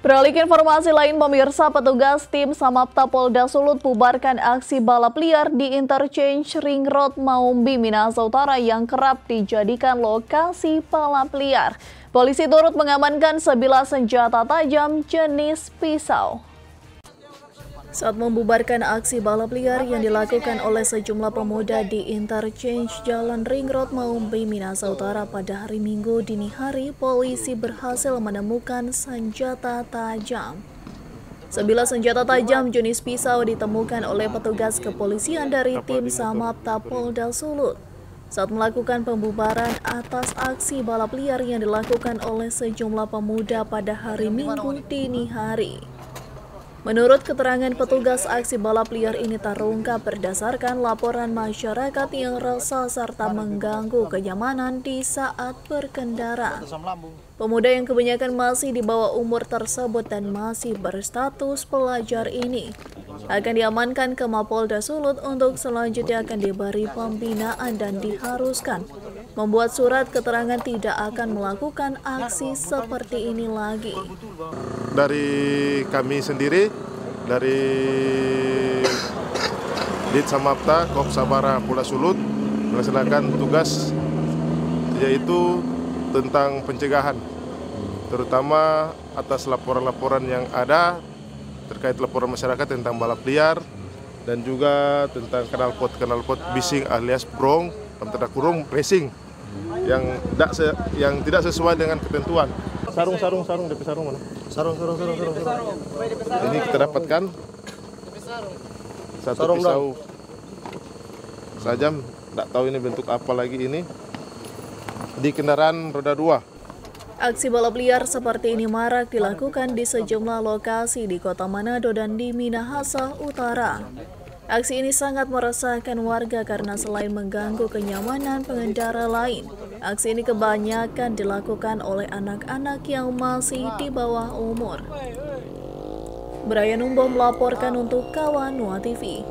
Beralih ke informasi lain, pemirsa, petugas tim Samapta Polda Sulut bubarkan aksi balap liar di Interchange Ring Road Maumbi, Minahasa Utara yang kerap dijadikan lokasi balap liar. Polisi turut mengamankan sebilah senjata tajam jenis pisau. Saat membubarkan aksi balap liar yang dilakukan oleh sejumlah pemuda di Interchange Jalan Ring Road Maumbi, Minahasa Utara pada hari Minggu dini hari, polisi berhasil menemukan senjata tajam. Sebilah senjata tajam jenis pisau ditemukan oleh petugas kepolisian dari tim Samapta Polda Sulut saat melakukan pembubaran atas aksi balap liar yang dilakukan oleh sejumlah pemuda pada hari Minggu dini hari. Menurut keterangan petugas, aksi balap liar ini terungkap berdasarkan laporan masyarakat yang resah serta mengganggu kenyamanan di saat berkendara. Pemuda yang kebanyakan masih di bawah umur tersebut dan masih berstatus pelajar ini akan diamankan ke Mapolda Sulut untuk selanjutnya akan diberi pembinaan dan diharuskan membuat surat keterangan tidak akan melakukan aksi seperti ini lagi. Dari kami sendiri, dari Dit Samapta Kop Sabara Polda Sulut melaksanakan tugas yaitu tentang pencegahan, terutama atas laporan-laporan yang ada terkait laporan masyarakat tentang balap liar dan juga tentang knalpot bising alias brong dalam tanda kurung racing yang tidak sesuai dengan ketentuan. Sarung DP sarung mana? Sarung. Ini kita dapatkan satu pisau sajam, tidak tahu ini bentuk apa lagi ini, di kendaraan roda 2. Aksi balap liar seperti ini marak dilakukan di sejumlah lokasi di Kota Manado dan di Minahasa Utara. Aksi ini sangat meresahkan warga karena selain mengganggu kenyamanan pengendara lain, aksi ini kebanyakan dilakukan oleh anak-anak yang masih di bawah umur. Brian Umbo melaporkan untuk Kawan Nuha TV.